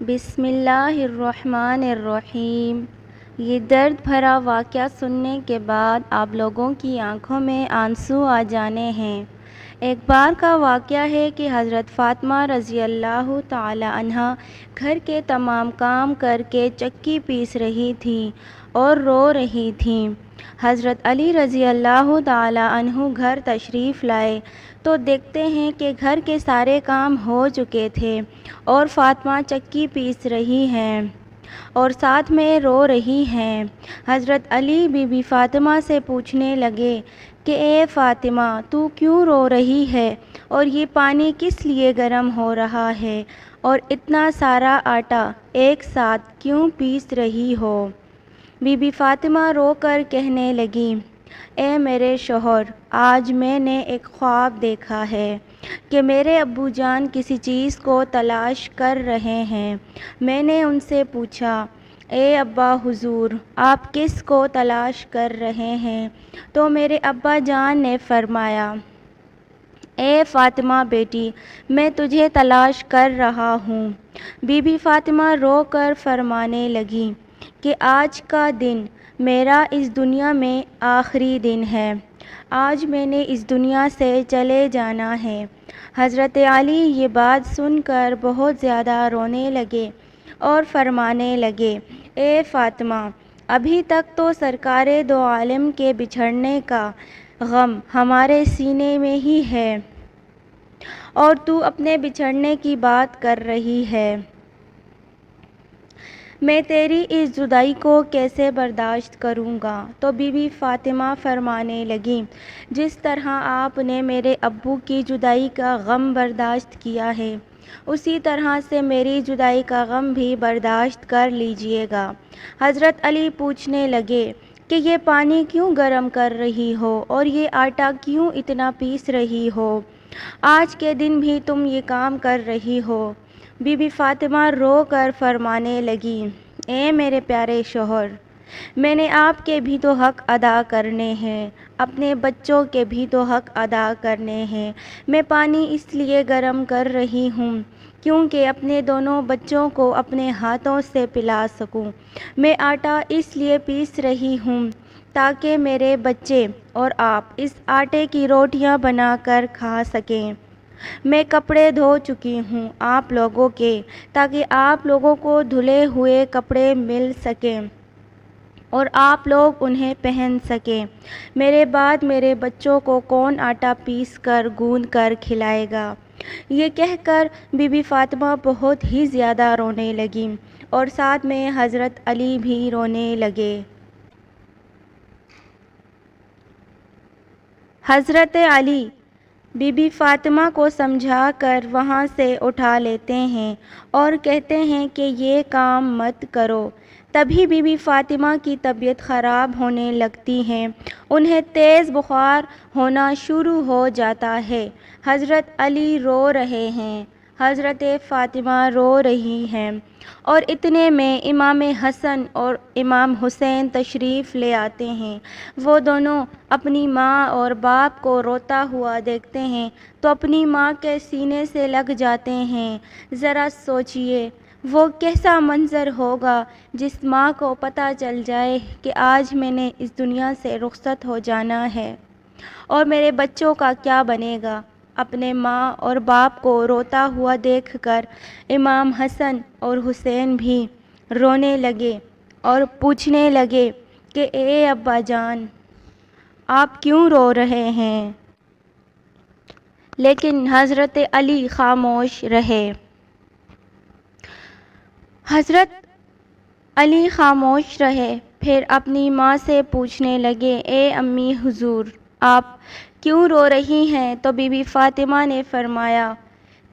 بسم اللہ الرحمن الرحیم۔ یہ درد بھرا واقعہ سننے کے بعد آپ لوگوں کی آنکھوں میں آنسو آ جانے ہیں۔ ایک بار کا واقعہ ہے کہ حضرت فاطمہ رضی اللہ تعالی عنہا گھر کے تمام کام کر کے چکی پیس رہی تھیں اور رو رہی تھیں۔ حضرت علی رضی اللہ تعالی عنہ گھر تشریف لائے تو دیکھتے ہیں کہ گھر کے سارے کام ہو چکے تھے اور فاطمہ چکی پیس رہی ہیں اور ساتھ میں رو رہی ہیں۔ حضرت علی بی بی فاطمہ سے پوچھنے لگے کہ اے فاطمہ، تو کیوں رو رہی ہے اور یہ پانی کس لیے گرم ہو رہا ہے اور اتنا سارا آٹا ایک ساتھ کیوں پیس رہی ہو؟ بی بی فاطمہ رو کر کہنے لگی، اے میرے شوہر، آج میں نے ایک خواب دیکھا ہے کہ میرے ابو جان کسی چیز کو تلاش کر رہے ہیں۔ میں نے ان سے پوچھا، اے ابا حضور، آپ کس کو تلاش کر رہے ہیں؟ تو میرے ابا جان نے فرمایا، اے فاطمہ بیٹی، میں تجھے تلاش کر رہا ہوں۔ بی بی فاطمہ رو کر فرمانے لگی کہ آج کا دن میرا اس دنیا میں آخری دن ہے، آج میں نے اس دنیا سے چلے جانا ہے۔ حضرت علی یہ بات سن کر بہت زیادہ رونے لگے اور فرمانے لگے، اے فاطمہ، ابھی تک تو سرکار دو عالم کے بچھڑنے کا غم ہمارے سینے میں ہی ہے اور تو اپنے بچھڑنے کی بات کر رہی ہے۔ میں تیری اس جدائی کو کیسے برداشت کروں گا؟ تو بی بی فاطمہ فرمانے لگیں، جس طرح آپ نے میرے ابو کی جدائی کا غم برداشت کیا ہے، اسی طرح سے میری جدائی کا غم بھی برداشت کر لیجئے گا۔ حضرت علی پوچھنے لگے کہ یہ پانی کیوں گرم کر رہی ہو اور یہ آٹا کیوں اتنا پیس رہی ہو؟ آج کے دن بھی تم یہ کام کر رہی ہو؟ بی بی فاطمہ رو کر فرمانے لگی، اے میرے پیارے شوہر، میں نے آپ کے بھی تو حق ادا کرنے ہیں، اپنے بچوں کے بھی تو حق ادا کرنے ہیں۔ میں پانی اس لیے گرم کر رہی ہوں کیونکہ اپنے دونوں بچوں کو اپنے ہاتھوں سے پلا سکوں۔ میں آٹا اس لیے پیس رہی ہوں تاکہ میرے بچے اور آپ اس آٹے کی روٹیاں بنا کر کھا سکیں۔ میں کپڑے دھو چکی ہوں آپ لوگوں کے، تاکہ آپ لوگوں کو دھلے ہوئے کپڑے مل سکیں اور آپ لوگ انہیں پہن سکیں۔ میرے بعد میرے بچوں کو کون آٹا پیس کر گوندھ کر کھلائے گا؟ یہ کہہ کر بی بی فاطمہ بہت ہی زیادہ رونے لگیں اور ساتھ میں حضرت علی بھی رونے لگے۔ حضرت علی بی بی فاطمہ کو سمجھا کر وہاں سے اٹھا لیتے ہیں اور کہتے ہیں کہ یہ کام مت کرو۔ تبھی بی بی فاطمہ کی طبیعت خراب ہونے لگتی ہے، انہیں تیز بخار ہونا شروع ہو جاتا ہے۔ حضرت علی رو رہے ہیں، حضرت فاطمہ رو رہی ہیں اور اتنے میں امام حسن اور امام حسین تشریف لے آتے ہیں۔ وہ دونوں اپنی ماں اور باپ کو روتا ہوا دیکھتے ہیں تو اپنی ماں کے سینے سے لگ جاتے ہیں۔ ذرا سوچئے وہ کیسا منظر ہوگا جس ماں کو پتہ چل جائے کہ آج میں نے اس دنیا سے رخصت ہو جانا ہے اور میرے بچوں کا کیا بنے گا۔ اپنے ماں اور باپ کو روتا ہوا دیکھ کر امام حسن اور حسین بھی رونے لگے اور پوچھنے لگے کہ اے ابا جان، آپ کیوں رو رہے ہیں؟ لیکن حضرت علی خاموش رہے۔ حضرت علی خاموش رہے، پھر اپنی ماں سے پوچھنے لگے، اے امی حضور، آپ کیوں رو رہی ہیں؟ تو بی بی فاطمہ نے فرمایا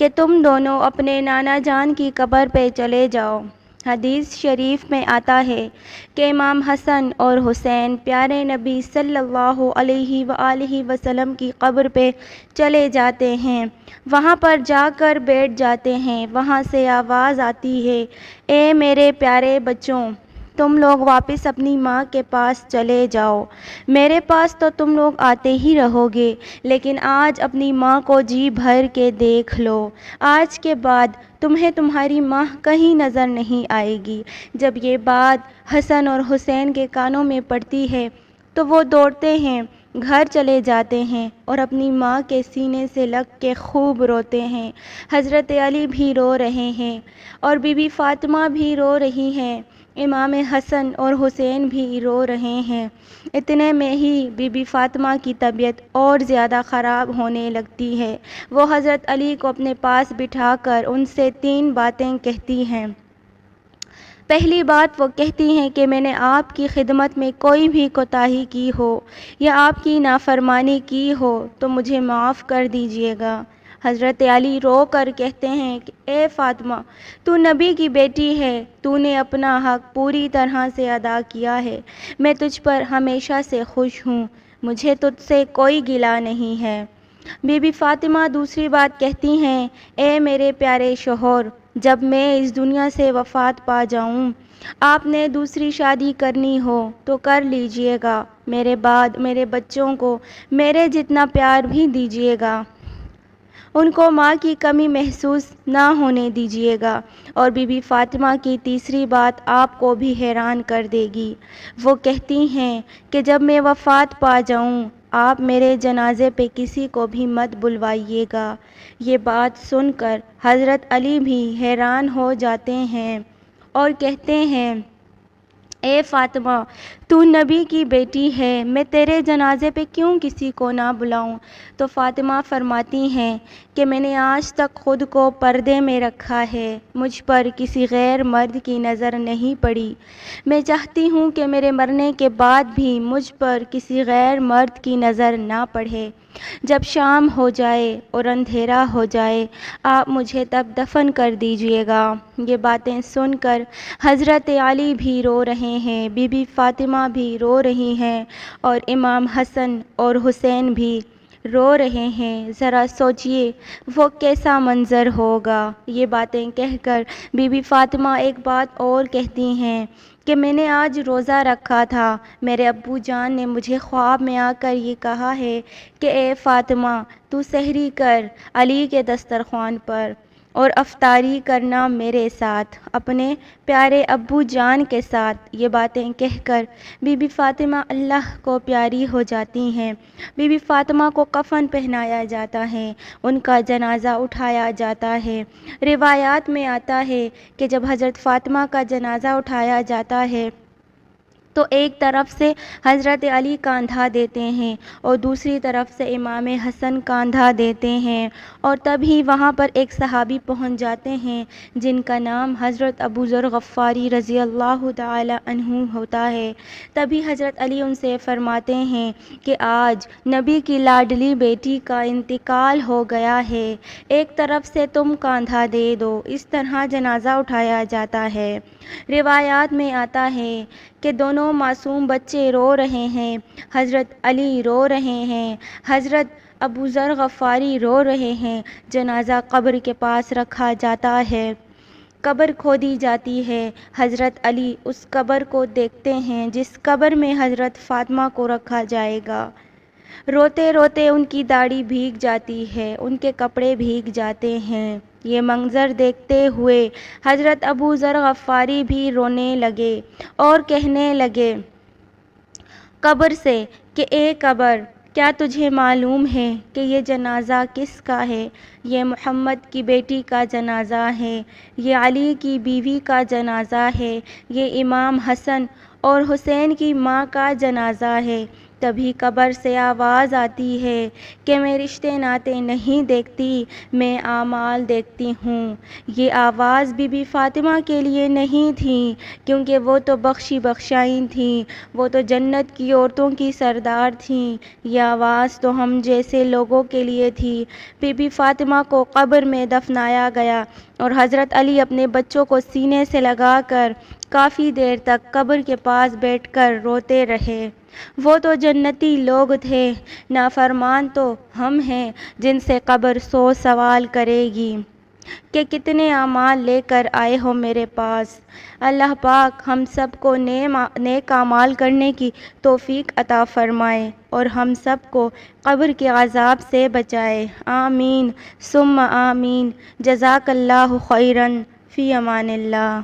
کہ تم دونوں اپنے نانا جان کی قبر پہ چلے جاؤ۔ حدیث شریف میں آتا ہے کہ امام حسن اور حسین پیارے نبی صلی اللہ علیہ وآلہ وسلم کی قبر پہ چلے جاتے ہیں، وہاں پر جا کر بیٹھ جاتے ہیں۔ وہاں سے آواز آتی ہے، اے میرے پیارے بچوں، تم لوگ واپس اپنی ماں کے پاس چلے جاؤ، میرے پاس تو تم لوگ آتے ہی رہو گے، لیکن آج اپنی ماں کو جی بھر کے دیکھ لو، آج کے بعد تمہیں تمہاری ماں کہیں نظر نہیں آئے گی۔ جب یہ بات حسن اور حسین کے کانوں میں پڑتی ہے تو وہ دوڑتے ہیں، گھر چلے جاتے ہیں اور اپنی ماں کے سینے سے لگ کے خوب روتے ہیں۔ حضرت علی بھی رو رہے ہیں اور بی بی فاطمہ بھی رو رہی ہیں، امام حسن اور حسین بھی رو رہے ہیں۔ اتنے میں ہی بی بی فاطمہ کی طبیعت اور زیادہ خراب ہونے لگتی ہے۔ وہ حضرت علی کو اپنے پاس بٹھا کر ان سے 3 باتیں کہتی ہیں۔ پہلی بات وہ کہتی ہیں کہ میں نے آپ کی خدمت میں کوئی بھی کوتاہی کی ہو یا آپ کی نافرمانی کی ہو تو مجھے معاف کر دیجیے گا۔ حضرت علی رو کر کہتے ہیں کہ اے فاطمہ، تو نبی کی بیٹی ہے، تو نے اپنا حق پوری طرح سے ادا کیا ہے، میں تجھ پر ہمیشہ سے خوش ہوں، مجھے تجھ سے کوئی گلہ نہیں ہے۔ بی بی فاطمہ دوسری بات کہتی ہیں، اے میرے پیارے شوہر، جب میں اس دنیا سے وفات پا جاؤں، آپ نے دوسری شادی کرنی ہو تو کر لیجئے گا، میرے بعد میرے بچوں کو میرے جتنا پیار بھی دیجیے گا، ان کو ماں کی کمی محسوس نہ ہونے دیجیے گا۔ اور بی بی فاطمہ کی تیسری بات آپ کو بھی حیران کر دے گی، وہ کہتی ہیں کہ جب میں وفات پا جاؤں آپ میرے جنازے پہ کسی کو بھی مت بلوائیے گا۔ یہ بات سن کر حضرت علی بھی حیران ہو جاتے ہیں اور کہتے ہیں، اے فاطمہ، تو نبی کی بیٹی ہے، میں تیرے جنازے پہ کیوں کسی کو نہ بلاؤں؟ تو فاطمہ فرماتی ہیں کہ میں نے آج تک خود کو پردے میں رکھا ہے، مجھ پر کسی غیر مرد کی نظر نہیں پڑی، میں چاہتی ہوں کہ میرے مرنے کے بعد بھی مجھ پر کسی غیر مرد کی نظر نہ پڑے۔ جب شام ہو جائے اور اندھیرا ہو جائے آپ مجھے تب دفن کر دیجیے گا۔ یہ باتیں سن کر حضرت علی بھی رو رہے ہیں، بی بی فاطمہ بھی رو رہی ہیں اور امام حسن اور حسین بھی رو رہے ہیں۔ ذرا سوچئے وہ کیسا منظر ہوگا۔ یہ باتیں کہہ کر بی بی فاطمہ ایک بات اور کہتی ہیں کہ میں نے آج روزہ رکھا تھا، میرے ابو جان نے مجھے خواب میں آ کر یہ کہا ہے کہ اے فاطمہ، تو سحری کر علی کے دسترخوان پر اور افطاری کرنا میرے ساتھ، اپنے پیارے ابو جان کے ساتھ۔ یہ باتیں کہہ کر بی بی فاطمہ اللہ کو پیاری ہو جاتی ہیں۔ بی بی فاطمہ کو کفن پہنایا جاتا ہے، ان کا جنازہ اٹھایا جاتا ہے۔ روایات میں آتا ہے کہ جب حضرت فاطمہ کا جنازہ اٹھایا جاتا ہے تو ایک طرف سے حضرت علی کاندھا دیتے ہیں اور دوسری طرف سے امام حسن کاندھا دیتے ہیں، اور تبھی وہاں پر ایک صحابی پہنچ جاتے ہیں جن کا نام حضرت ابو ذر غفاری رضی اللہ تعالی عنہ ہوتا ہے۔ تبھی حضرت علی ان سے فرماتے ہیں کہ آج نبی کی لاڈلی بیٹی کا انتقال ہو گیا ہے، ایک طرف سے تم کاندھا دے دو۔ اس طرح جنازہ اٹھایا جاتا ہے۔ روایات میں آتا ہے کہ دونوں معصوم بچے رو رہے ہیں، حضرت علی رو رہے ہیں، حضرت ابو ذر غفاری رو رہے ہیں۔ جنازہ قبر کے پاس رکھا جاتا ہے، قبر کھودی جاتی ہے، حضرت علی اس قبر کو دیکھتے ہیں جس قبر میں حضرت فاطمہ کو رکھا جائے گا۔ روتے روتے ان کی داڑھی بھیگ جاتی ہے، ان کے کپڑے بھیگ جاتے ہیں۔ یہ منظر دیکھتے ہوئے حضرت ابو ذر غفاری بھی رونے لگے اور کہنے لگے قبر سے کہ اے قبر، کیا تجھے معلوم ہے کہ یہ جنازہ کس کا ہے؟ یہ محمد کی بیٹی کا جنازہ ہے، یہ علی کی بیوی کا جنازہ ہے، یہ امام حسن اور حسین کی ماں کا جنازہ ہے۔ تبھی قبر سے آواز آتی ہے کہ میں رشتے ناتے نہیں دیکھتی، میں اعمال دیکھتی ہوں۔ یہ آواز بی بی فاطمہ کے لیے نہیں تھی کیونکہ وہ تو بخشی بخشائی تھیں، وہ تو جنت کی عورتوں کی سردار تھیں، یہ آواز تو ہم جیسے لوگوں کے لیے تھی۔ بی بی فاطمہ کو قبر میں دفنایا گیا اور حضرت علی اپنے بچوں کو سینے سے لگا کر کافی دیر تک قبر کے پاس بیٹھ کر روتے رہے۔ وہ تو جنتی لوگ تھے، نافرمان تو ہم ہیں جن سے قبر 100 سوال کرے گی۔ کہ کتنے اعمال لے کر آئے ہو میرے پاس۔ اللہ پاک ہم سب کو نیک اعمال کرنے کی توفیق عطا فرمائے اور ہم سب کو قبر کے عذاب سے بچائے، آمین ثم آمین۔ جزاک اللہ خیراً، فی امان اللہ۔